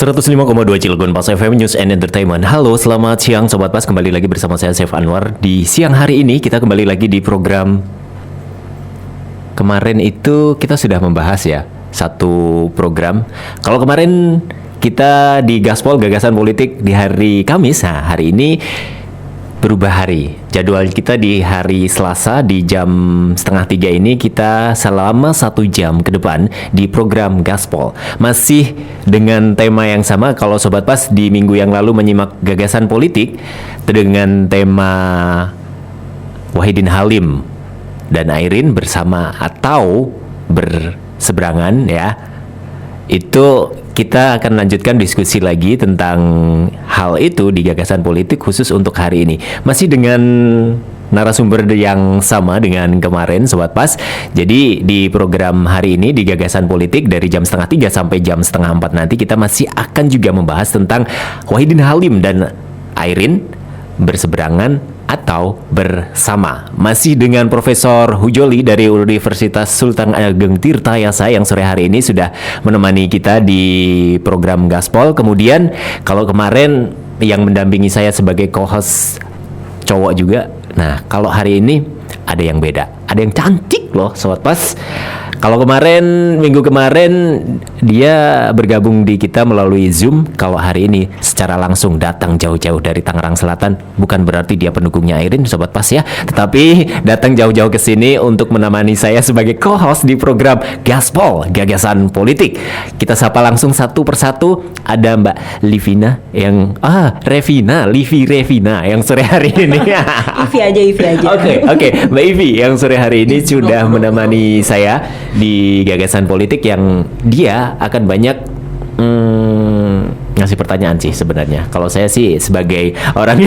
105,2 Cilegon Pas FM News and Entertainment. Halo, selamat siang Sobat Pas. Kembali lagi bersama saya Chef Anwar. Di siang hari ini kita kembali lagi di program. Kemarin itu kita sudah membahas ya satu program. Kalau kemarin kita di Gaspol Gagasan Politik di hari Kamis, nah hari ini berubah hari. Jadwal kita di hari Selasa di jam 2:30 ini kita selama 1 jam ke depan di program Gaspol. Masih dengan tema yang sama. Kalau Sobat Pas di minggu yang lalu menyimak Gagasan Politik dengan tema Wahidin Halim dan Airin bersama atau berseberangan ya. Itu kita akan lanjutkan diskusi lagi tentang hal itu di Gagasan Politik khusus untuk hari ini. Masih dengan narasumber yang sama dengan kemarin Sobat Pas. Jadi di program hari ini di Gagasan Politik dari jam 2:30 sampai jam 3:30 nanti kita masih akan juga membahas tentang Wahidin Halim dan Airin berseberangan atau bersama. Masih dengan Profesor Hujoli dari Universitas Sultan Ageng Tirtayasa yang sore hari ini sudah menemani kita di program Gaspol. Kemudian kalau kemarin yang mendampingi saya sebagai co-host cowok juga. Nah, kalau hari ini ada yang beda. Ada yang cantik loh Sobat Pas. Kalau minggu kemarin dia bergabung di kita melalui Zoom. Kalau hari ini secara langsung datang jauh-jauh dari Tangerang Selatan. Bukan berarti dia pendukungnya Airin Sobat Pas ya, tetapi datang jauh-jauh ke sini untuk menemani saya sebagai co-host di program Gaspol Gagasan Politik. Kita sapa langsung satu persatu. Ada Mbak Livina yang Livi Revina yang sore hari ini. Ivi aja. Oke, Mbak Ivi yang sore hari ini sudah menemani saya di Gagasan Politik yang dia akan banyak ngasih pertanyaan sih sebenarnya. Kalau saya sih sebagai orang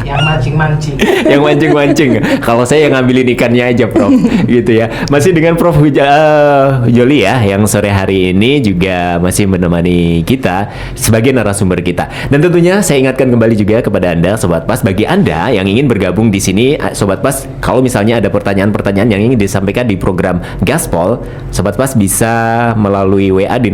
yang mancing-mancing. yang mancing-mancing. Kalau saya yang ngambilin ikannya aja, Prof. Gitu ya. Masih dengan Prof. Joli ya, yang sore hari ini juga masih menemani kita sebagai narasumber kita. Dan tentunya saya ingatkan kembali juga kepada Anda, Sobat Pas, bagi Anda yang ingin bergabung di sini, Sobat Pas, kalau misalnya ada pertanyaan-pertanyaan yang ingin disampaikan di program Gaspol, Sobat Pas bisa melalui WA di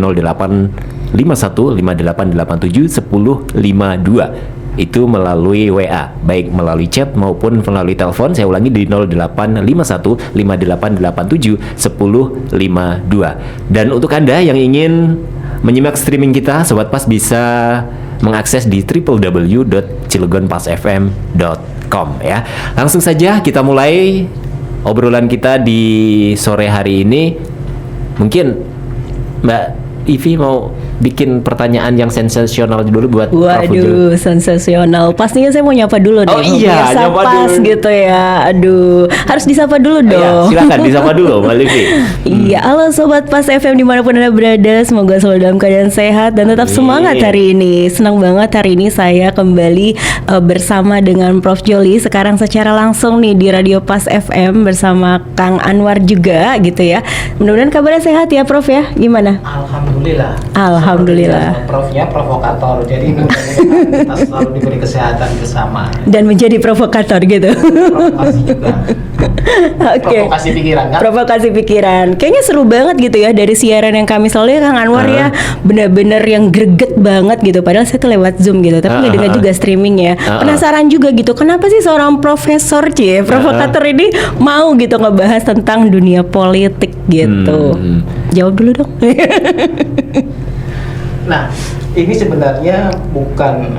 085158871052. Itu melalui WA, baik melalui chat maupun melalui telepon. Saya ulangi di 085158871052. Dan untuk Anda yang ingin menyimak streaming kita, Sobat Pas bisa mengakses di www.cilegonpasfm.com ya. Langsung saja kita mulai obrolan kita di sore hari ini. Mungkin Mbak Ivi mau bikin pertanyaan yang sensasional dulu buat Prof. Waduh, sensasional. Pastinya saya mau nyapa dulu dong. Oh iya, biasa nyapa pas dulu. Gitu ya. Aduh, harus disapa dulu dong. Ya, silakan disapa dulu, Mbak Livi. Iya, halo Sobat Pas FM dimanapun Anda berada. Semoga selalu dalam keadaan sehat dan tetap semangat hari ini. Senang banget hari ini saya kembali bersama dengan Prof. Joli. Sekarang secara langsung nih di Radio Pas FM bersama Kang Anwar juga gitu ya. Mudah-mudahan kabarnya sehat ya Prof ya. Gimana? Alhamdulillah. Profnya provokator. Jadi mudah-mudahan kita selalu diberi kesehatan bersama. Dan menjadi provokator gitu. Provokasi juga. Oke. Provokasi pikiran kan? Provokasi pikiran. Kayaknya seru banget gitu ya dari siaran yang kami selalu ya Kang Anwar ya. Bener-bener yang greget banget gitu. Padahal saya tuh lewat Zoom gitu. Tapi nggak dengar juga streaming ya. Penasaran juga gitu. Kenapa sih seorang profesor provokator ini mau gitu ngebahas tentang dunia politik gitu. Jawab dulu dong. Nah, ini sebenarnya bukan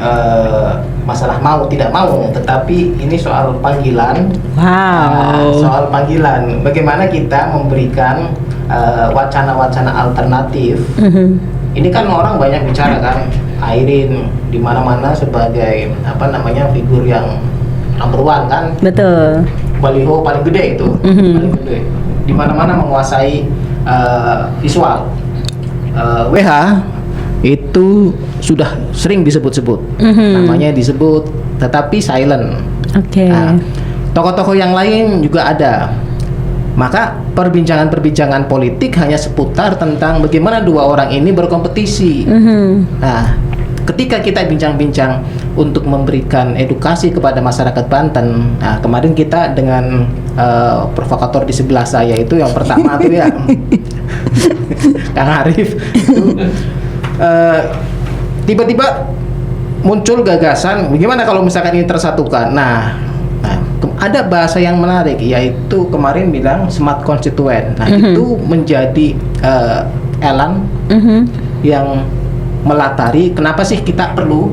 masalah mau tidak mau, tetapi ini soal panggilan. Wow. Soal panggilan. Bagaimana kita memberikan wacana-wacana alternatif. Ini kan orang banyak bicara kan, Airin di mana-mana sebagai figur yang number one kan. Betul. Baliho paling gede itu, paling gede. Di mana-mana menguasai visual. WH itu sudah sering disebut-sebut, namanya disebut, tetapi silent. Oke. Nah, tokoh-tokoh yang lain juga ada. Maka perbincangan-perbincangan politik hanya seputar tentang bagaimana dua orang ini berkompetisi. Nah, ketika kita bincang-bincang untuk memberikan edukasi kepada masyarakat Banten, nah kemarin kita dengan provokator di sebelah saya itu yang pertama tuh ya, Kang Arif itu tiba-tiba muncul gagasan bagaimana kalau misalkan ini tersatukan. Ada bahasa yang menarik, yaitu kemarin bilang smart constituent. Itu menjadi elan yang melatari kenapa sih kita perlu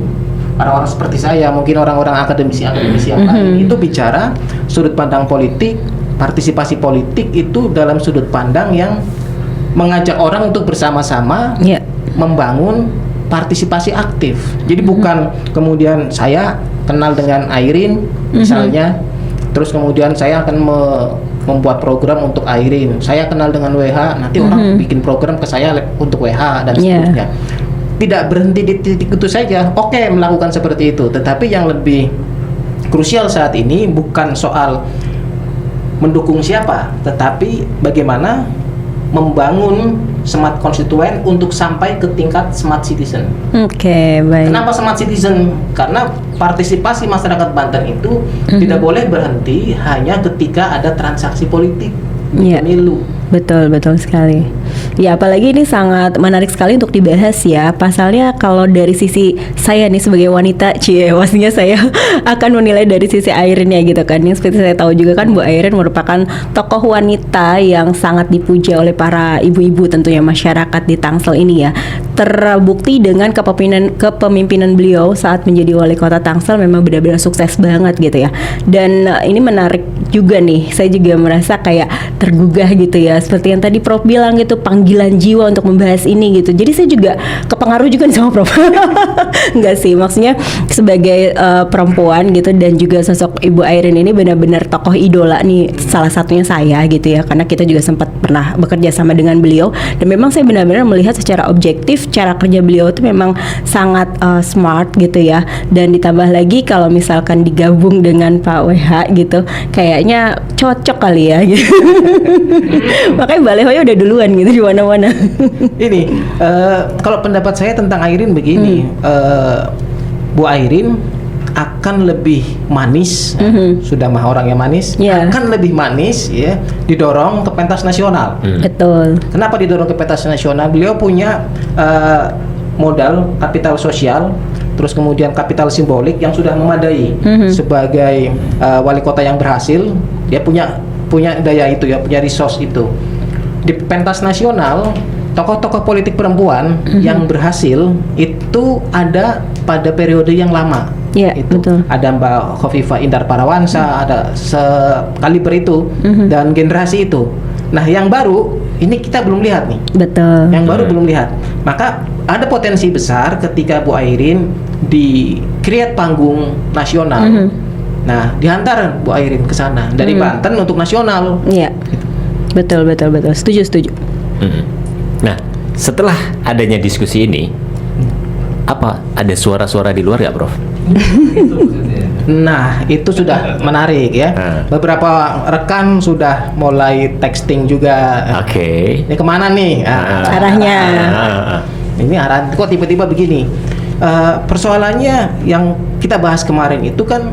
orang-orang seperti saya, mungkin orang-orang akademisi yang lain itu bicara sudut pandang politik, partisipasi politik itu dalam sudut pandang yang mengajak orang untuk bersama-sama membangun partisipasi aktif. Jadi bukan kemudian saya kenal dengan Airin misalnya, terus kemudian saya akan membuat program untuk Airin. Saya kenal dengan WH, nanti orang bikin program ke saya untuk WH dan seterusnya. Tidak berhenti di titik itu saja. Oke, melakukan seperti itu. Tetapi yang lebih krusial saat ini bukan soal mendukung siapa, tetapi bagaimana membangun smart constituent untuk sampai ke tingkat smart citizen. Oke, baik. Kenapa smart citizen? Karena partisipasi masyarakat Banten itu tidak boleh berhenti hanya ketika ada transaksi politik di pemilu. Betul sekali. Ya, apalagi ini sangat menarik sekali untuk dibahas ya. Pasalnya kalau dari sisi saya nih sebagai wanita, pastinya saya akan menilai dari sisi Airin ya gitu kan. Yang seperti saya tahu juga kan Bu Airin merupakan tokoh wanita yang sangat dipuja oleh para ibu-ibu tentunya masyarakat di Tangsel ini ya. Terbukti dengan kepemimpinan beliau saat menjadi wali kota Tangsel memang benar-benar sukses banget gitu ya. Dan ini menarik juga nih. Saya juga merasa kayak tergugah gitu ya. Seperti yang tadi Prof bilang gitu, panggilan jiwa untuk membahas ini gitu. Jadi saya juga kepengaruh juga nih sama Prof. Enggak sih, maksudnya sebagai perempuan gitu dan juga sosok Ibu Airin ini benar-benar tokoh idola nih, salah satunya saya gitu ya, karena kita juga sempat pernah bekerja sama dengan beliau dan memang saya benar-benar melihat secara objektif cara kerja beliau itu memang sangat smart gitu ya. Dan ditambah lagi kalau misalkan digabung dengan Pak WH gitu, kayaknya cocok kali ya gitu. Makanya balehonya udah duluan gitu di mana-mana. Ini kalau pendapat saya tentang Airin begini, Bu Airin akan lebih manis, sudah mah orang yang manis, akan lebih manis ya, didorong ke pentas nasional. Betul. Kenapa didorong ke pentas nasional? Beliau punya modal kapital sosial, terus kemudian kapital simbolik yang sudah memadai sebagai wali kota yang berhasil. Dia punya daya itu ya, punya resource itu. Di pentas nasional, tokoh-tokoh politik perempuan yang berhasil itu ada pada periode yang lama. Itu betul. Ada Mbak Khofifah Indar Parawansa, ada sekaliber itu dan generasi itu. Nah, yang baru ini kita belum lihat nih. Betul. Yang baru belum lihat. Maka ada potensi besar ketika Bu Airin di create panggung nasional. Nah, diantar Bu Airin ke sana dari Banten untuk nasional. Iya. Gitu. Betul. Setuju. Nah, setelah adanya diskusi ini, apa ada suara-suara di luar ya, Prof? Nah, itu sudah menarik ya. Beberapa rekan sudah mulai texting juga. Oke. Ini kemana nih? Arahnya. Ini arah. Kok tiba-tiba begini? Persoalannya yang kita bahas kemarin itu kan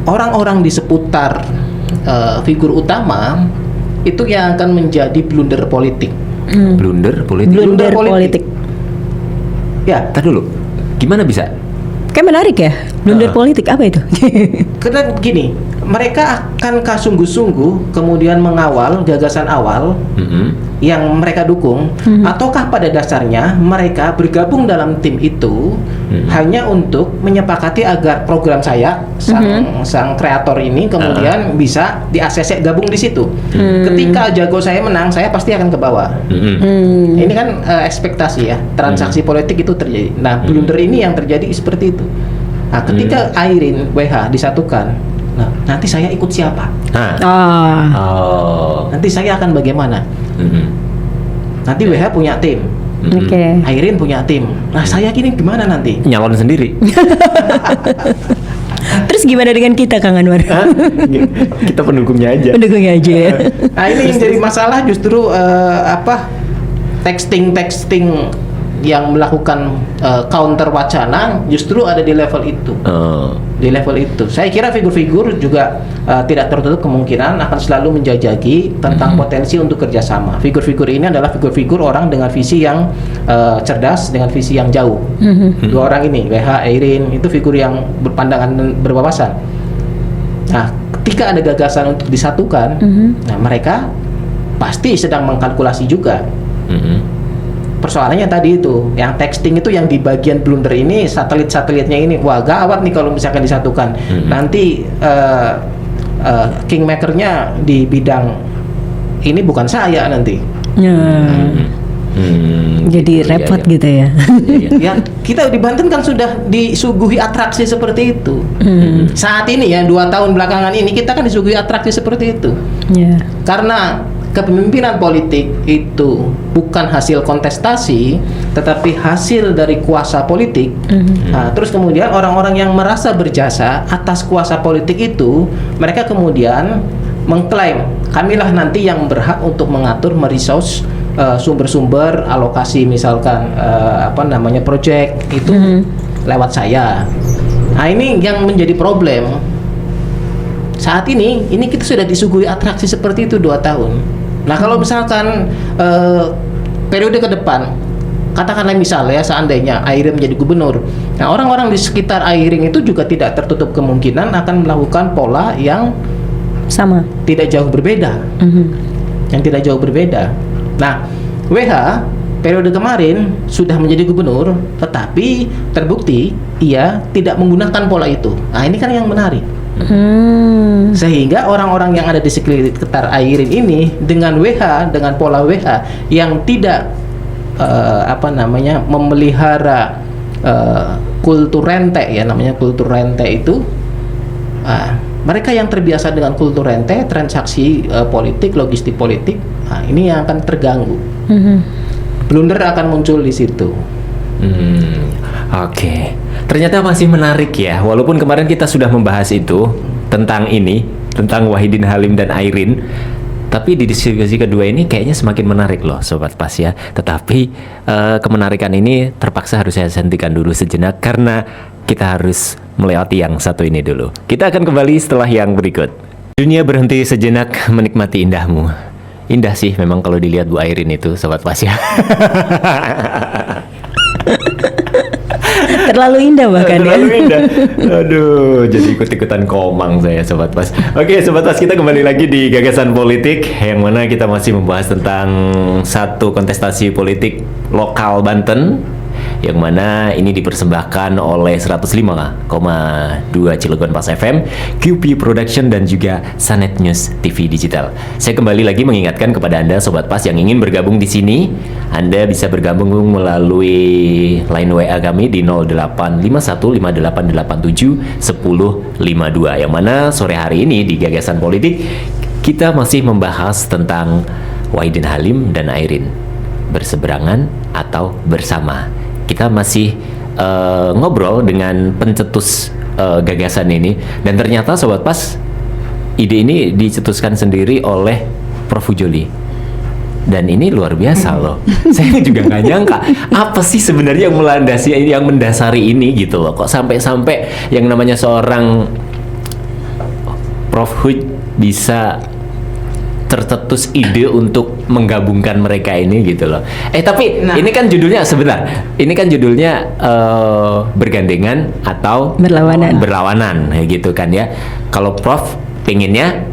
orang-orang di seputar figur utama itu yang akan menjadi blunder politik. Blunder politik. Ya, tar dulu. Gimana bisa? Kayak menarik ya. Blunder politik apa itu? Karena begini, mereka akan sungguh-sungguh kemudian mengawal gagasan awal yang mereka dukung, ataukah pada dasarnya mereka bergabung dalam tim itu hanya untuk menyepakati agar program saya sang kreator ini kemudian bisa di-ACC gabung di situ. Ketika jago saya menang, saya pasti akan ke bawah. Ini kan ekspektasi ya, transaksi politik itu terjadi. Nah, blunder ini yang terjadi seperti itu. Nah, ketika Airin WH disatukan, nah, nanti saya ikut siapa? Nanti saya akan bagaimana? Nanti WH punya tim, Airin punya tim. Nah, saya gini gimana nanti? Nyalon sendiri. Terus gimana dengan kita, Kang Anwar? Kita pendukungnya aja. Ya. Nah, ini yang jadi masalah justru texting yang melakukan counter wacana justru ada di level itu. Di level itu, saya kira figur-figur juga tidak tertutup kemungkinan akan selalu menjajaki tentang potensi untuk kerjasama. Figur-figur ini adalah figur-figur orang dengan visi yang cerdas, dengan visi yang jauh. Dua orang ini, WH, Airin, itu figur yang berpandangan dan berwawasan. Nah, ketika ada gagasan untuk disatukan, nah mereka pasti sedang mengkalkulasi juga. Persoalannya tadi itu, yang texting itu yang di bagian blunder ini, satelit-satelitnya ini, wah gawat nih kalau misalkan disatukan. Nanti kingmakernya di bidang ini bukan saya nanti. Jadi repot gitu ya. Ya, kita di Banten kan sudah disuguhi atraksi seperti itu. Saat ini ya, 2 tahun belakangan ini kita kan disuguhi atraksi seperti itu. Karena kepemimpinan politik itu bukan hasil kontestasi, tetapi hasil dari kuasa politik. Nah, terus kemudian orang-orang yang merasa berjasa atas kuasa politik itu, mereka kemudian mengklaim kamilah nanti yang berhak untuk mengatur meresource sumber-sumber alokasi, misalkan proyek itu lewat saya. Nah, ini yang menjadi problem. Saat ini kita sudah disuguhi atraksi seperti itu 2 tahun. Nah, kalau misalkan periode ke depan, katakanlah misalnya seandainya Airin menjadi gubernur, nah orang-orang di sekitar Airin itu juga tidak tertutup kemungkinan akan melakukan pola yang sama, tidak jauh berbeda, yang tidak jauh berbeda. Nah, WH periode kemarin sudah menjadi gubernur, tetapi terbukti ia tidak menggunakan pola itu. Nah, ini kan yang menarik. Sehingga orang-orang yang ada di sekitar Airin ini dengan WH, dengan pola WH yang tidak memelihara kultur rente, ya namanya kultur rente itu, mereka yang terbiasa dengan kultur rente, transaksi politik, logistik politik, ini yang akan terganggu. Blunder akan muncul di situ. Oke. Ternyata masih menarik ya. Walaupun kemarin kita sudah membahas itu tentang Wahidin Halim dan Airin, tapi di diskusi kedua ini kayaknya semakin menarik loh Sobat Pas ya. Tetapi kemenarikan ini terpaksa harus saya hentikan dulu sejenak karena kita harus melewati yang satu ini dulu. Kita akan kembali setelah yang berikut. Dunia berhenti sejenak menikmati indahmu. Indah sih memang kalau dilihat Bu Airin itu Sobat Pas ya. Terlalu indah bahkan ya. Terlalu indah. Aduh, jadi ikut-ikutan komang saya Sobat Pas. Oke, Sobat Pas, kita kembali lagi di Gagasan Politik, yang mana kita masih membahas tentang satu kontestasi politik lokal Banten, yang mana ini dipersembahkan oleh 105,2 Cilegon Pas FM, QP Production, dan juga Sanet News TV Digital. Saya kembali lagi mengingatkan kepada Anda Sobat Pas yang ingin bergabung di sini, Anda bisa bergabung melalui line WA kami di 085158871052, yang mana sore hari ini di Gagasan Politik kita masih membahas tentang Wahidin Halim dan Airin, berseberangan atau bersama. Kita masih ngobrol dengan pencetus gagasan ini, dan ternyata Sobat Pas, ide ini dicetuskan sendiri oleh Prof. Hujoli, dan ini luar biasa loh. Saya juga nggak nyangka apa sih sebenarnya yang mendasari ini gitu loh. Kok sampai yang namanya seorang Prof. Huj bisa tercetus ide untuk menggabungkan mereka ini gitu loh. Tapi ini kan judulnya bergandengan atau berlawanan gitu kan ya. Kalau Prof pengennya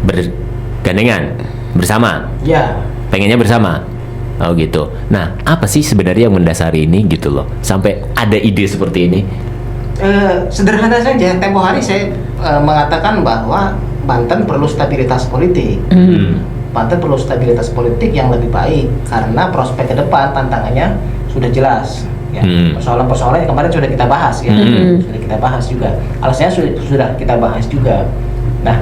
bergandengan bersama, ya, pengennya bersama, oh gitu. Nah, apa sih sebenarnya yang mendasari ini gitu loh, sampai ada ide seperti ini? Sederhana saja. Tempo hari saya mengatakan bahwa Banten perlu stabilitas politik. Banten perlu stabilitas politik yang lebih baik karena prospek ke depan tantangannya sudah jelas. Ya, persoalan-persoalan yang kemarin sudah kita bahas ya, sudah kita bahas juga. Alasannya sudah kita bahas juga. Nah,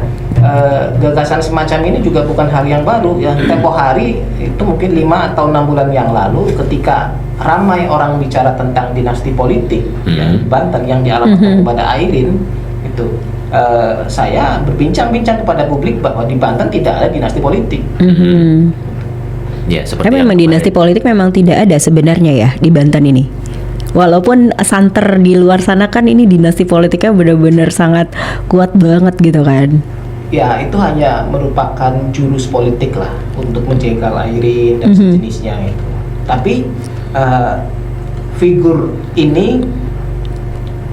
gagasan semacam ini juga bukan hal yang baru ya. Tempo hari itu mungkin 5 atau 6 bulan yang lalu ketika ramai orang bicara tentang dinasti politik ya, Banten yang dialamatkan kepada Airin itu. Saya berbincang-bincang kepada publik bahwa di Banten tidak ada dinasti politik. Ya, seperti Tapi yang memang dinasti kemarin. politik memang tidak ada sebenarnya ya di Banten ini. Walaupun santer di luar sana kan ini dinasti politiknya benar-benar sangat kuat banget gitu kan. Ya, itu hanya merupakan jurus politik lah untuk menjegal Airin dan sejenisnya itu. Tapi figur ini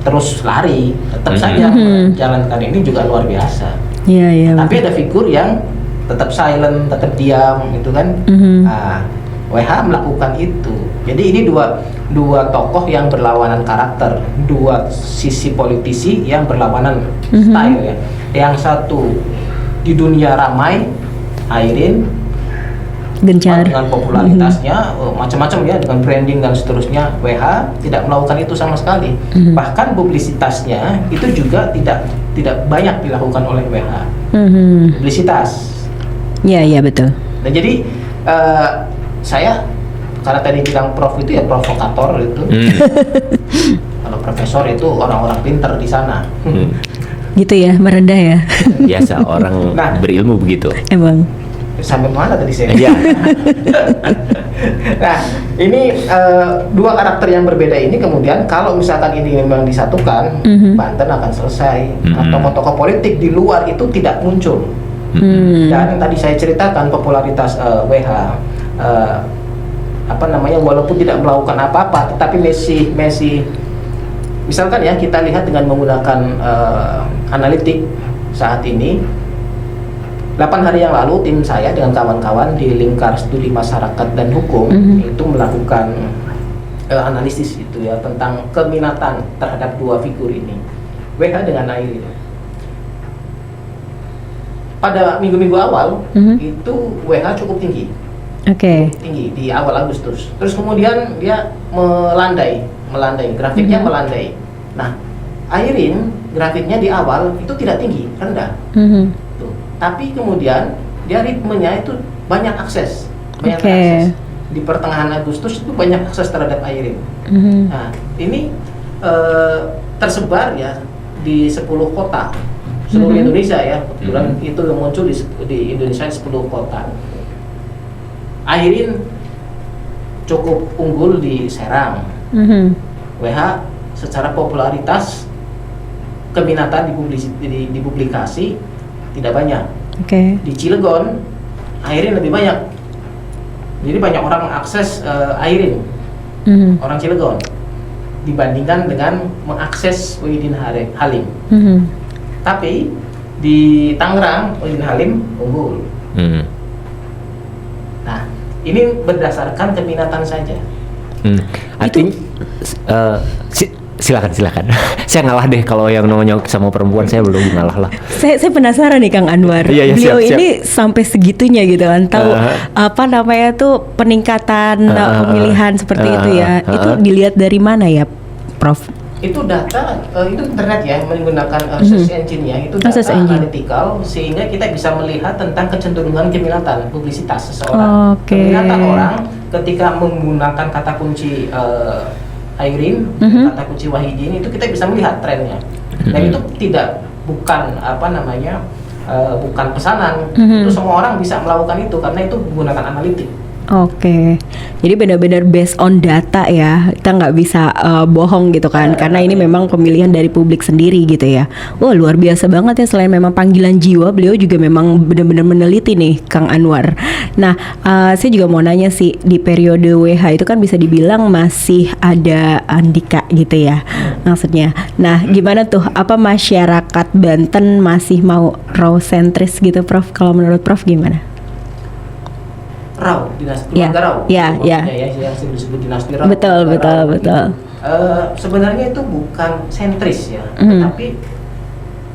terus lari, tetap saja menjalankan ini juga luar biasa. Iya, iya. Tapi ada figur yang tetap silent, tetap diam, gitu kan? Nah, WH melakukan itu. Jadi ini dua tokoh yang berlawanan karakter, dua sisi politisi yang berlawanan style ya. Yang satu di dunia ramai, Airin Gencar. dengan popularitasnya macam-macam ya, dengan branding dan seterusnya. WH tidak melakukan itu sama sekali. Bahkan publisitasnya itu juga tidak banyak dilakukan oleh WH. Publisitas. Iya, iya betul. Nah, jadi saya karena tadi bilang prof itu ya provokator itu. Kalau profesor itu orang-orang pinter di sana. Gitu ya, merendah ya. Biasa orang Nah. berilmu begitu. Emang. Sampai mana tadi saya? Iya. Nah, ini dua karakter yang berbeda ini kemudian kalau misalkan ini memang disatukan, Banten akan selesai. Nah, tokoh-tokoh politik di luar itu tidak muncul. Dan tadi saya ceritakan popularitas WH walaupun tidak melakukan apa-apa, tetapi Messi misalkan ya kita lihat dengan menggunakan analitik saat ini. 8 hari yang lalu tim saya dengan kawan-kawan di Lingkar Studi Masyarakat dan Hukum itu melakukan analisis itu ya tentang keminatan terhadap dua figur ini, WH dengan Airin. Pada minggu-minggu awal itu WH cukup tinggi. Oke. Tinggi di awal Agustus. Terus kemudian dia melandai, grafiknya melandai. Nah, Airin grafiknya di awal itu tidak tinggi, rendah. Tuh. Tapi kemudian dia ritmenya itu banyak akses. Akses. Di pertengahan Agustus itu banyak akses terhadap Airin. Nah, ini tersebar ya di 10 kota seluruh Indonesia ya. Kebetulan itu yang muncul di Indonesia 10 kota. Airin cukup unggul di Serang. WH secara popularitas keminatan di publikasi tidak banyak. Di Cilegon Airin lebih banyak. Jadi banyak orang mengakses Airin, orang Cilegon, dibandingkan dengan mengakses Wahidin Halim. Tapi di Tangerang Wahidin Halim unggul. Nah, ini berdasarkan keminatan saja. Artinya silakan. Saya ngalah deh kalau yang namanya sama perempuan, saya belum ngalah lah. Saya penasaran nih Kang Anwar. Iya, Beliau siap. ini sampai segitunya gitu kan, tahu apa namanya tuh peningkatan pemilihan seperti itu ya. Itu dilihat dari mana ya, Prof? Itu data, itu internet ya, menggunakan search engine ya, itu data analytical, sehingga kita bisa melihat tentang kecenderungan keminatan publisitas seseorang. Keminatan orang ketika menggunakan kata kunci Airin, kata kunci Wahidin, itu kita bisa melihat trennya. Dan itu bukan bukan pesanan, itu semua orang bisa melakukan itu karena itu menggunakan analitik. Jadi benar-benar based on data ya, kita nggak bisa bohong gitu kan, karena ini memang pemilihan dari publik sendiri gitu ya. Wah, luar biasa banget ya, selain memang panggilan jiwa, beliau juga memang benar-benar meneliti nih Kang Anwar. Nah, saya juga mau nanya sih, di periode WH itu kan bisa dibilang masih ada Andika gitu ya, maksudnya. Nah, gimana tuh, apa masyarakat Banten masih mau raw sentris gitu, Prof? Kalau menurut Prof gimana? Rau, dinasti keluarga Rau. Ya. Yang disebut dinasti Rau. Betul. Sebenarnya itu bukan sentris ya, tetapi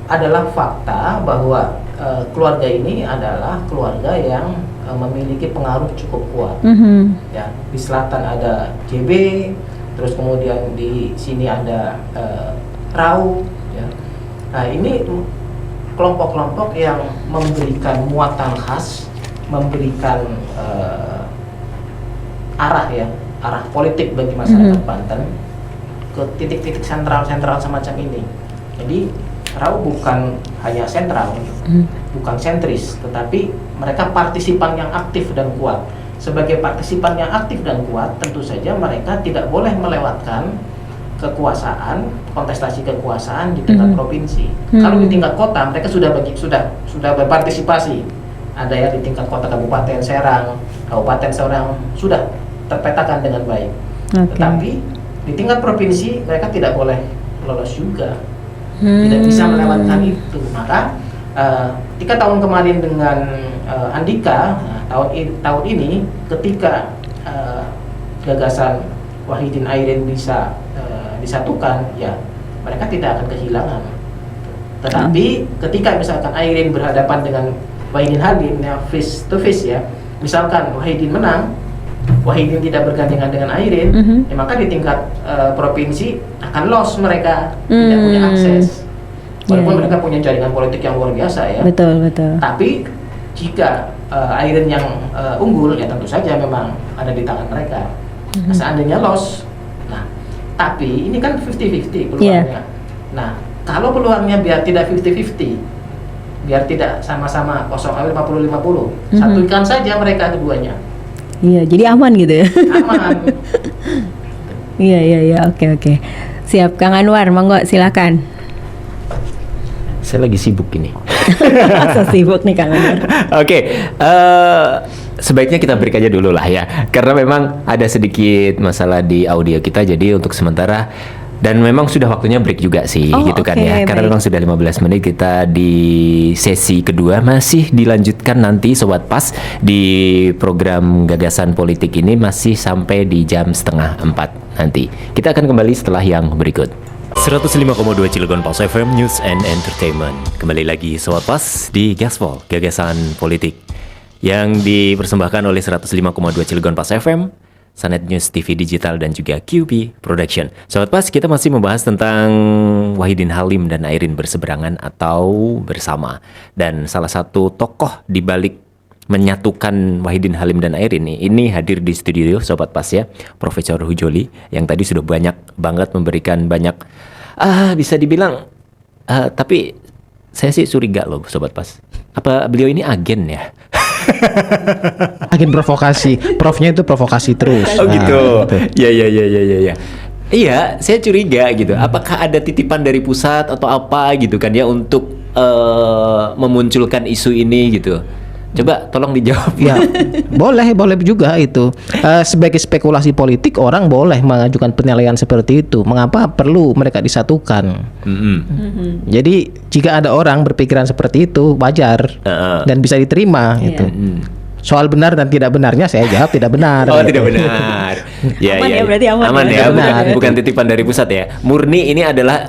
adalah fakta bahwa keluarga ini adalah keluarga yang memiliki pengaruh cukup kuat. Ya, di selatan ada JB, terus kemudian di sini ada Rau. Ya. Nah, ini kelompok-kelompok yang memberikan muatan khas, memberikan arah politik bagi masyarakat Banten ke titik-titik sentral semacam ini. Jadi Rau bukan hanya sentral, bukan sentris, tetapi mereka partisipan yang aktif dan kuat. sebagai partisipan yang aktif dan kuat, tentu saja mereka tidak boleh melewatkan kekuasaan, kontestasi kekuasaan di tingkat provinsi. Kalau di tingkat kota mereka sudah berpartisipasi. Ada ya di tingkat kota kabupaten Serang sudah terpetakan dengan baik. Tetapi di tingkat provinsi mereka tidak boleh lolos juga. Tidak bisa melewatkan itu. Maka 3 tahun kemarin dengan Andika, tahun ini ketika gagasan Wahidin Airin bisa disatukan, ya mereka tidak akan kehilangan. Tetapi ketika misalkan Airin berhadapan dengan Wahidin Halim, ya face to face ya, misalkan Wahidin menang, Wahidin tidak bergandengan dengan Airin, ya maka di tingkat provinsi akan loss mereka, tidak punya akses. Walaupun mereka punya jaringan politik yang luar biasa ya. Betul. Tapi jika Airin yang unggul, ya tentu saja memang ada di tangan mereka. Nah, seandainya loss, nah tapi ini kan 50-50 peluangnya. Nah, kalau peluangnya biar tidak 50-50, biar tidak sama-sama 50-50, satukan saja mereka keduanya. Iya, jadi aman gitu ya. Aman. Iya, oke. Siap, Kang Anwar, monggo silakan. Saya lagi sibuk ini. Masa sibuk nih Kang Anwar. Oke, sebaiknya kita break aja dulu lah ya, karena memang ada sedikit masalah di audio kita, jadi untuk sementara, dan memang sudah waktunya break juga sih, gitu kan ya, karena memang sudah 15 menit kita di sesi kedua, masih dilanjutkan nanti Sobat Pas di program Gagasan Politik ini masih sampai di jam 3:30 nanti. Kita akan kembali setelah yang berikut. 105,2 Cilegon Pulse FM News and Entertainment. Kembali lagi Sobat Pas di Gaspol Gagasan Politik yang dipersembahkan oleh 105,2 Cilegon Pulse FM, Sanet News TV Digital dan juga QP Production. Sobat Pas, kita masih membahas tentang Wahidin Halim dan Airin berseberangan atau bersama. Dan salah satu tokoh di balik menyatukan Wahidin Halim dan Airin ini hadir di studio Sobat Pas ya, Profesor Hujoli yang tadi sudah banyak banget memberikan banyak bisa dibilang tapi saya sih curiga loh Sobat Pas. Apa beliau ini agen ya? Agen provokasi. Profnya itu provokasi terus. Oh gitu. Ya. Iya, saya curiga gitu. Apakah ada titipan dari pusat atau apa gitu kan ya untuk memunculkan isu ini gitu? Coba tolong dijawab. Ya, boleh juga itu. Sebagai spekulasi politik orang boleh mengajukan penilaian seperti itu. Mengapa perlu mereka disatukan? Jadi jika ada orang berpikiran seperti itu wajar dan bisa diterima gitu. Soal benar dan tidak benarnya saya jawab tidak benar. Oh, tidak benar. Aman ya, berarti aman ya. ya. Bukan titipan dari pusat ya. Murni ini adalah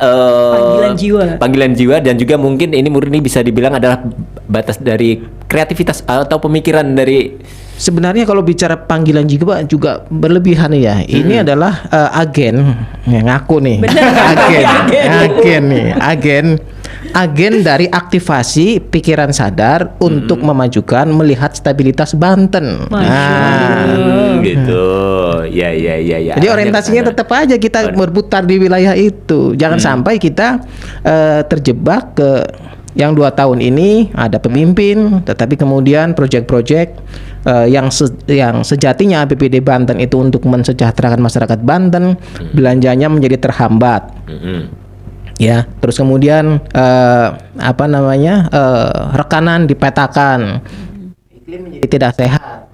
panggilan jiwa dan juga mungkin ini murni bisa dibilang adalah batas dari kreativitas atau pemikiran dari. Sebenarnya kalau bicara panggilan jiwa juga berlebihan ya. Ini adalah agen yang ngaku nih. Agen dari aktivasi pikiran sadar untuk memajukan melihat stabilitas Banten. Gitu. Ya. Jadi orientasinya tetap aja kita berputar di wilayah itu. Jangan sampai kita terjebak ke yang 2 tahun ini ada pemimpin, tetapi kemudian proyek-proyek yang sejatinya APBD Banten itu untuk mensejahterakan masyarakat Banten, belanjanya menjadi terhambat. Ya, terus kemudian rekanan dipetakan, iklim menjadi tidak sehat.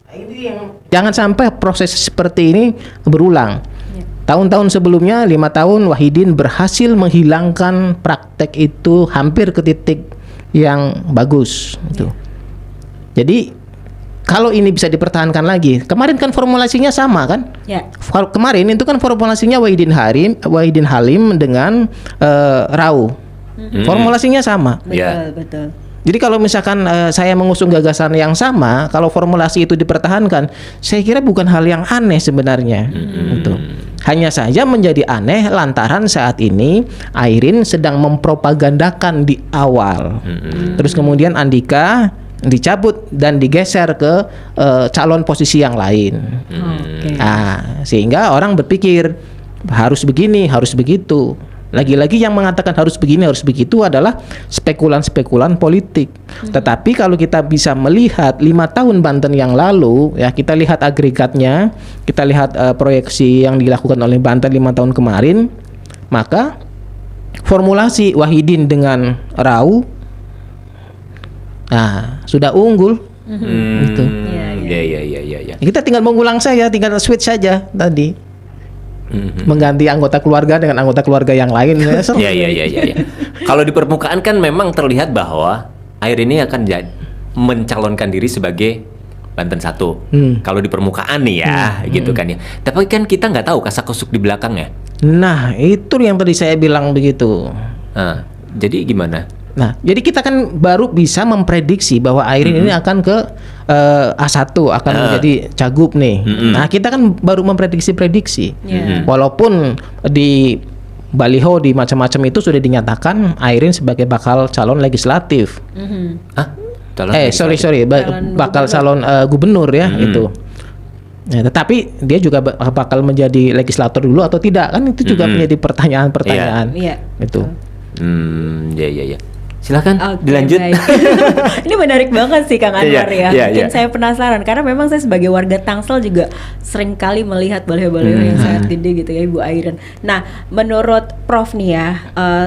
Nah, ini yang jangan sampai proses seperti ini berulang. Tahun-tahun sebelumnya 5 tahun Wahidin berhasil menghilangkan praktek itu hampir ke titik yang bagus. Gitu. Jadi kalau ini bisa dipertahankan lagi, kemarin kan formulasinya sama kan? Ya. Kemarin itu kan formulasinya Wahidin Halim dengan Rau. Formulasinya sama. Betul. Jadi kalau misalkan saya mengusung gagasan yang sama, kalau formulasi itu dipertahankan, saya kira bukan hal yang aneh sebenarnya. Gitu. Hanya saja menjadi aneh lantaran saat ini Airin sedang mempropagandakan di awal. Terus kemudian Andika dicabut dan digeser ke calon posisi yang lain. Nah, sehingga orang berpikir harus begini, harus begitu. Lagi-lagi yang mengatakan harus begini harus begitu adalah spekulan-spekulan politik. Tetapi kalau kita bisa melihat 5 tahun Banten yang lalu, ya kita lihat agregatnya, kita lihat proyeksi yang dilakukan oleh Banten 5 tahun kemarin, maka formulasi Wahidin dengan Rau, nah sudah unggul. Gitu. Ya. Kita tinggal mengulang saja, tinggal switch saja tadi. Mengganti anggota keluarga dengan anggota keluarga yang lain. Ya. Kalau di permukaan kan memang terlihat bahwa Air ini akan mencalonkan diri sebagai Banten 1. Kalau di permukaan nih ya, gitu kan ya. Tapi kan kita nggak tahu kasak-kusuk di belakangnya. Nah, itu yang tadi saya bilang begitu. Nah, jadi gimana? Nah, jadi kita kan baru bisa memprediksi bahwa Airin ini akan ke A1, akan menjadi cagup nih. Nah, kita kan baru memprediksi-prediksi. Walaupun di baliho di macam-macam itu sudah dinyatakan Airin sebagai bakal calon legislatif. Bakal calon gubernur ya itu. Ya, tetapi dia juga bakal menjadi legislator dulu atau tidak, kan itu juga menjadi pertanyaan-pertanyaan. Itu. Ya. Silakan dilanjut. Ini menarik banget sih Kang Anwar ya. Bikin iya. saya penasaran karena memang saya sebagai warga Tangsel juga sering kali melihat baliho-baliho yang sangat gede gitu ya Ibu Airin. Nah, menurut Prof nih ya,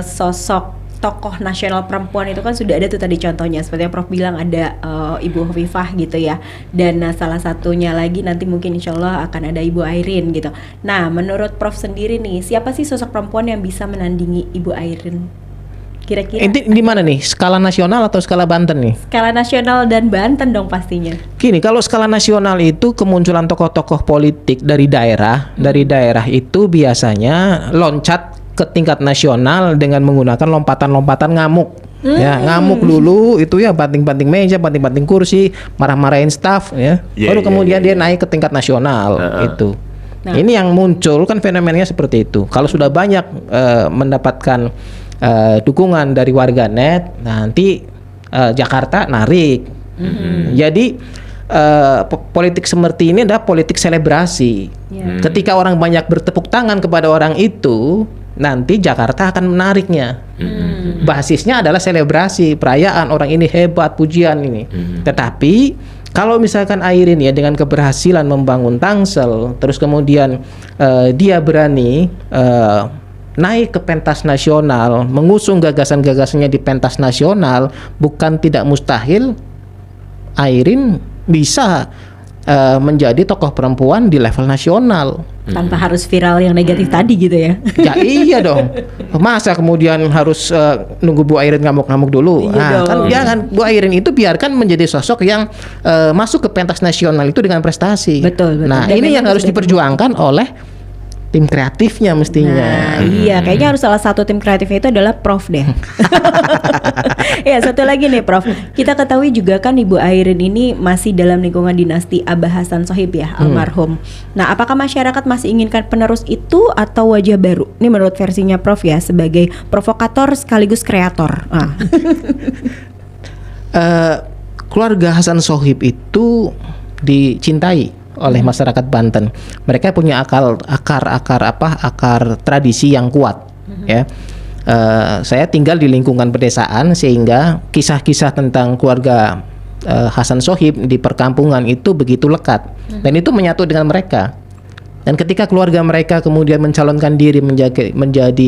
sosok tokoh nasional perempuan itu kan sudah ada tuh tadi contohnya seperti yang Prof bilang ada Ibu Hovifah gitu ya, dan salah satunya lagi nanti mungkin insya Allah akan ada Ibu Airin gitu. Nah, menurut Prof sendiri nih, siapa sih sosok perempuan yang bisa menandingi Ibu Airin? Kira-kira di mana nih? Skala nasional atau skala Banten nih? Skala nasional dan Banten dong pastinya. Gini, kalau skala nasional itu kemunculan tokoh-tokoh politik dari daerah, itu biasanya loncat ke tingkat nasional dengan menggunakan lompatan-lompatan ngamuk. Ya, ngamuk dulu itu ya, banting-banting meja, banting-banting kursi, marah-marahin staff ya. Baru kemudian dia naik ke tingkat nasional itu. Nah, ini yang muncul kan fenomenanya seperti itu. Kalau sudah banyak mendapatkan dukungan dari warganet, nanti Jakarta narik. Jadi politik seperti ini adalah politik selebrasi. Ketika orang banyak bertepuk tangan kepada orang itu, nanti Jakarta akan menariknya. Basisnya adalah selebrasi, perayaan, orang ini hebat, pujian ini. Tetapi kalau misalkan Airin ya dengan keberhasilan membangun Tangsel, terus kemudian dia berani naik ke pentas nasional, mengusung gagasan-gagasannya di pentas nasional, bukan tidak mustahil Airin bisa menjadi tokoh perempuan di level nasional. Tanpa harus viral yang negatif tadi gitu ya. Ya iya dong. Masa kemudian harus nunggu Bu Airin ngamuk-ngamuk dulu? Kan jangan. Bu Airin itu biarkan menjadi sosok yang masuk ke pentas nasional itu dengan prestasi. Betul. Nah, ini yang harus diperjuangkan oleh tim kreatifnya mestinya. Nah, iya, kayaknya harus salah satu tim kreatifnya itu adalah Prof deh. Ya, satu lagi nih Prof. Kita ketahui juga kan Ibu Airin ini masih dalam lingkungan dinasti Abah Hasan Sohib ya, almarhum. Nah, apakah masyarakat masih inginkan penerus itu atau wajah baru? Ini menurut versinya Prof ya, sebagai provokator sekaligus kreator. Keluarga Hasan Sohib itu dicintai oleh masyarakat Banten. Mereka punya akar tradisi yang kuat. Ya, saya tinggal di lingkungan pedesaan sehingga kisah-kisah tentang keluarga Hasan Sohib di perkampungan itu begitu lekat dan itu menyatu dengan mereka. Dan ketika keluarga mereka kemudian mencalonkan diri menjadi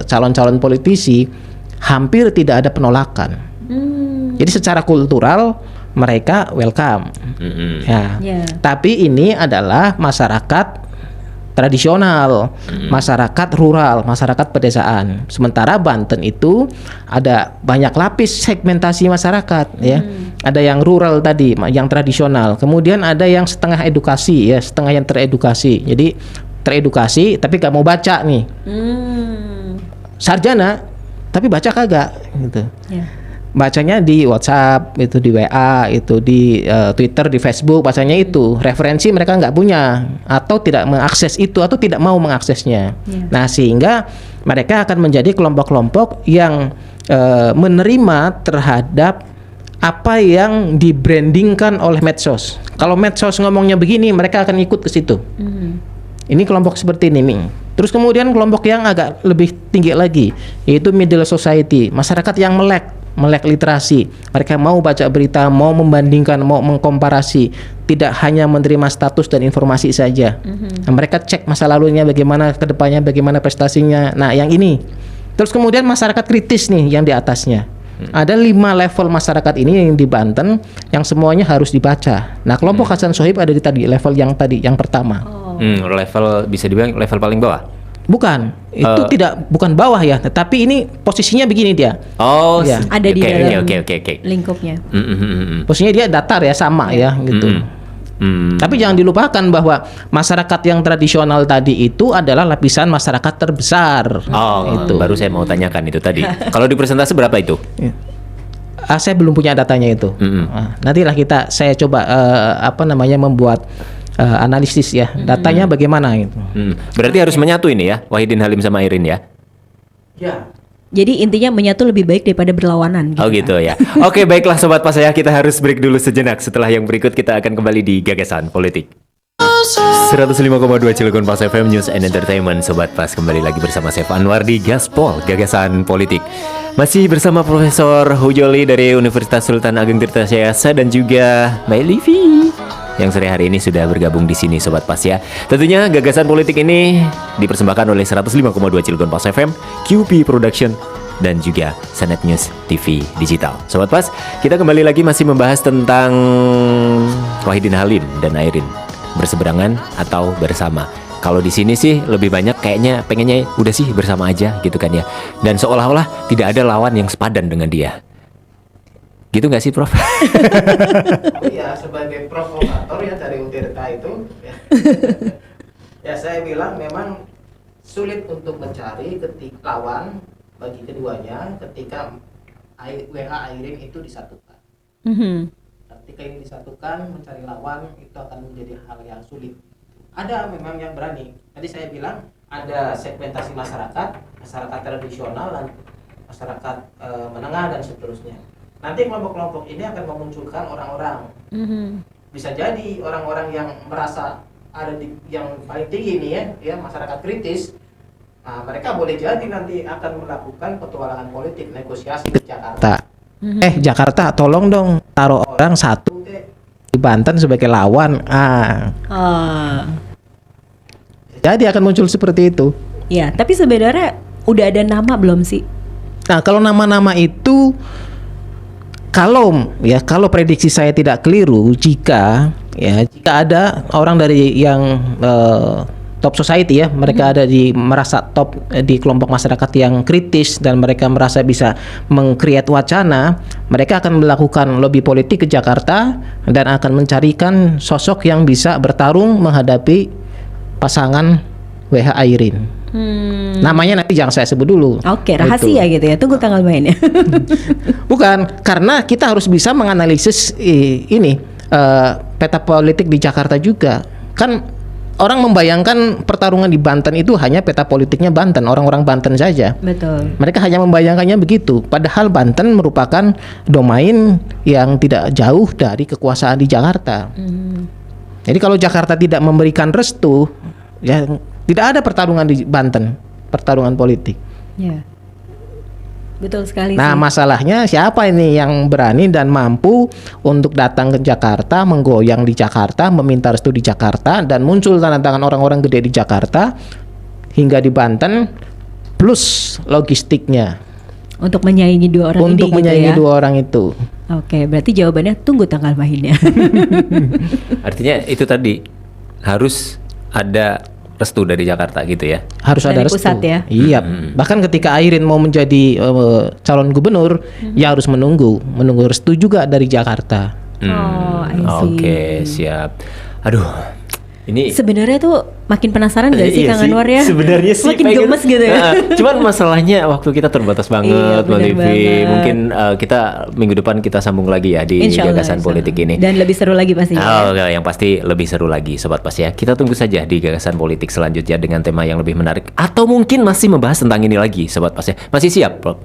calon-calon politisi, hampir tidak ada penolakan. Jadi secara kultural mereka welcome. Tapi ini adalah masyarakat tradisional, masyarakat rural, masyarakat pedesaan. Sementara Banten itu ada banyak lapis segmentasi masyarakat ya. Ada yang rural tadi, yang tradisional. Kemudian ada yang setengah edukasi ya, setengah yang teredukasi. Jadi teredukasi tapi gak mau baca nih. Sarjana tapi baca kagak gitu. Bacanya di WhatsApp, itu di WA, itu di Twitter, di Facebook, bacanya itu. Referensi mereka nggak punya atau tidak mengakses itu atau tidak mau mengaksesnya. Nah, sehingga mereka akan menjadi kelompok-kelompok yang menerima terhadap apa yang dibrandingkan oleh medsos. Kalau medsos ngomongnya begini, mereka akan ikut ke situ. Ini kelompok seperti ini nih. Terus kemudian kelompok yang agak lebih tinggi lagi, yaitu middle society, masyarakat yang melek literasi. Mereka mau baca berita, mau membandingkan, mau mengkomparasi, tidak hanya menerima status dan informasi saja. Nah, mereka cek masa lalunya bagaimana, kedepannya bagaimana prestasinya. Nah, yang ini. Terus kemudian masyarakat kritis nih yang di atasnya. Ada 5 level masyarakat ini yang di Banten yang semuanya harus dibaca. Nah, kelompok Hasan Sohib ada di level yang pertama. Level bisa dibilang level paling bawah. Bukan, itu bukan bawah ya, tetapi ini posisinya begini dia. Oh, Ya. Ada di dalam oke. lingkupnya. Posisinya dia datar ya, sama ya gitu. Tapi jangan dilupakan bahwa masyarakat yang tradisional tadi itu adalah lapisan masyarakat terbesar. Oh, itu. baru saya mau tanyakan itu tadi. Kalau di persentase berapa itu? Saya belum punya datanya itu. Nah, nantilah saya coba membuat analisis ya, datanya bagaimana itu. Berarti harus menyatu ini ya, Wahidin Halim sama Airin ya. Ya. Jadi intinya menyatu lebih baik daripada berlawanan. Oh gitu ya. Oke, baiklah Sobat Pas ya, kita harus break dulu sejenak. Setelah yang berikut kita akan kembali di Gagasan Politik. 105,2 Cilegon Pas FM News and Entertainment. Sobat Pas, kembali lagi bersama saya Anwar di Gaspol Gagasan Politik. Masih bersama Profesor Hujoli dari Universitas Sultan Ageng Tirtayasa dan juga Mbak Livi yang sore hari ini sudah bergabung di sini Sobat Pas ya. Tentunya Gagasan Politik ini dipersembahkan oleh 105,2 Cilegon Pas FM, QP Production dan juga Sanet News TV Digital. Sobat Pas, kita kembali lagi masih membahas tentang Wahidin Halim dan Airin berseberangan atau bersama. Kalau di sini sih lebih banyak kayaknya pengennya udah sih bersama aja gitu kan ya. Dan seolah-olah tidak ada lawan yang sepadan dengan dia. Gitu nggak sih, Prof? Ya, sebagai provokator ya dari Utirta itu ya. Ya, saya bilang memang sulit untuk mencari lawan bagi keduanya ketika WH Airin itu disatukan. Ketika ini disatukan, mencari lawan itu akan menjadi hal yang sulit. Ada memang yang berani. Tadi saya bilang ada segmentasi masyarakat tradisional dan masyarakat menengah dan seterusnya. Nanti kelompok-kelompok ini akan memunculkan orang-orang. Bisa jadi orang-orang yang merasa ada di yang paling tinggi ini ya masyarakat kritis. Nah, mereka boleh jadi nanti akan melakukan petualangan politik, negosiasi di Jakarta. Jakarta, tolong dong taruh orang satu di Banten sebagai lawan. Jadi akan muncul seperti itu. Ya, tapi sebenarnya udah ada nama belum sih? Nah, kalau nama-nama itu kalau prediksi saya tidak keliru, jika ada orang dari yang top society ya, mereka ada merasa top di kelompok masyarakat yang kritis dan mereka merasa bisa mengkreat wacana, mereka akan melakukan lobby politik ke Jakarta dan akan mencarikan sosok yang bisa bertarung menghadapi pasangan WH Airin. Namanya nanti jangan saya sebut dulu. Oke, rahasia gitu ya. Tunggu tanggal mainnya. Bukan, karena kita harus bisa menganalisis peta politik di Jakarta juga. Kan orang membayangkan pertarungan di Banten itu hanya peta politiknya Banten, orang-orang Banten saja. Betul. Mereka hanya membayangkannya begitu. Padahal Banten merupakan domain yang tidak jauh dari kekuasaan di Jakarta. Jadi kalau Jakarta tidak memberikan restu, ya tidak ada pertarungan di Banten, pertarungan politik. Ya. Betul sekali. Nah, sih. masalahnya siapa ini yang berani dan mampu untuk datang ke Jakarta, menggoyang di Jakarta, meminta restu di Jakarta, dan muncul tanda tangan orang-orang gede di Jakarta hingga di Banten, plus logistiknya untuk menyaingi dua orang untuk ini menyaingi gitu ya? dua orang itu. Oke, berarti jawabannya tunggu tanggal mainnya. Artinya itu tadi harus ada restu dari Jakarta gitu ya. Harus Dari ada restu. pusat ya? Iya. Bahkan ketika Airin mau menjadi calon gubernur, ya harus menunggu restu juga dari Jakarta. Oh, I see. Oke, siap. Aduh, ini Sebenarnya tuh makin penasaran gak sih iya Kang Anwar ya? Sebenarnya sih makin gemes gitu ya. Cuman masalahnya waktu kita terbatas banget, Iya, Mbak bener Livi. banget. Mungkin kita minggu depan kita sambung lagi ya di Insya Allah, Gagasan insya Politik Allah. ini. Dan lebih seru lagi pastinya. Oh, yang pasti lebih seru lagi Sobat Pas ya. Kita tunggu saja di Gagasan Politik selanjutnya dengan tema yang lebih menarik. Atau mungkin masih membahas tentang ini lagi Sobat Pas ya. Masih siap, Prof?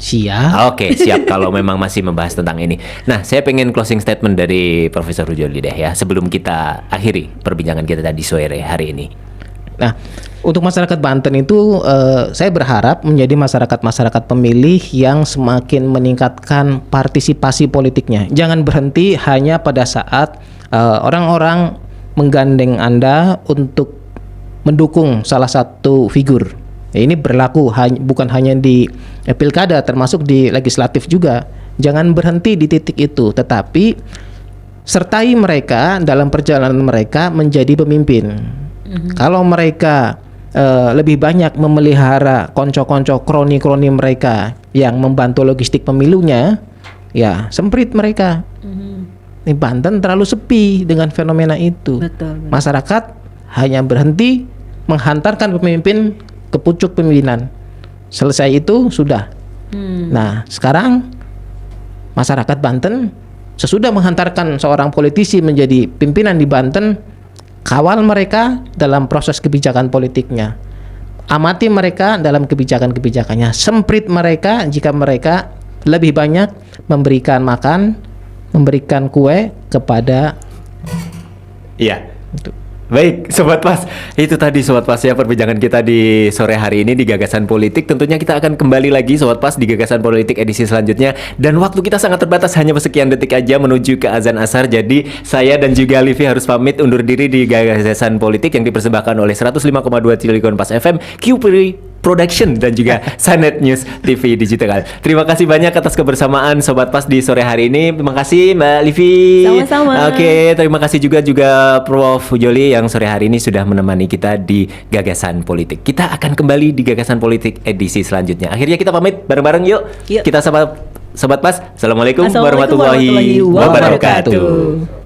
Siap. Oke, siap kalau memang masih membahas tentang ini. Nah, saya pengen closing statement dari Profesor Hujoli deh ya, sebelum kita akhiri perbincangan kita tadi sore hari ini. Nah, Untuk masyarakat Banten itu saya berharap menjadi masyarakat pemilih yang semakin meningkatkan partisipasi politiknya. Jangan berhenti hanya pada saat orang-orang menggandeng Anda untuk mendukung salah satu figur. Ya, ini berlaku bukan hanya di pilkada, termasuk di legislatif juga. Jangan berhenti di titik itu, tetapi sertai mereka dalam perjalanan mereka menjadi pemimpin. Kalau mereka lebih banyak memelihara konco-konco kroni-kroni mereka yang membantu logistik pemilunya, ya semprit mereka. Ini Banten terlalu sepi dengan fenomena itu. Betul. Masyarakat hanya berhenti menghantarkan pemimpin ke pucuk pemimpinan. Selesai itu sudah. Nah, sekarang masyarakat Banten sesudah menghantarkan seorang politisi menjadi pimpinan di Banten, kawal mereka dalam proses kebijakan politiknya. Amati mereka dalam kebijakan-kebijakannya. Semprit mereka jika mereka lebih banyak memberikan makan, memberikan kue kepada. Iya. Baik, Sobat Pas, itu tadi Sobat Pas ya perbincangan kita di sore hari ini di Gagasan Politik. Tentunya kita akan kembali lagi Sobat Pas di Gagasan Politik edisi selanjutnya. Dan waktu kita sangat terbatas, hanya sekian detik aja menuju ke azan asar. Jadi saya dan juga Livi harus pamit undur diri di Gagasan Politik yang dipersembahkan oleh 105,2 Cilegon Pas FM, QPri Production dan juga Sanet News TV Digital. Terima kasih banyak atas kebersamaan Sobat Pas di sore hari ini. Terima kasih Mbak Livi. Sama-sama. Oke, terima kasih juga Prof Joli yang sore hari ini sudah menemani kita di Gagasan Politik. Kita akan kembali di Gagasan Politik edisi selanjutnya. Akhirnya kita pamit bareng-bareng yuk. Yuk. Kita Sobat Pas. Assalamualaikum Assalamualaikum warahmatullahi warahmatullahi wabarakatuh. wabarakatuh.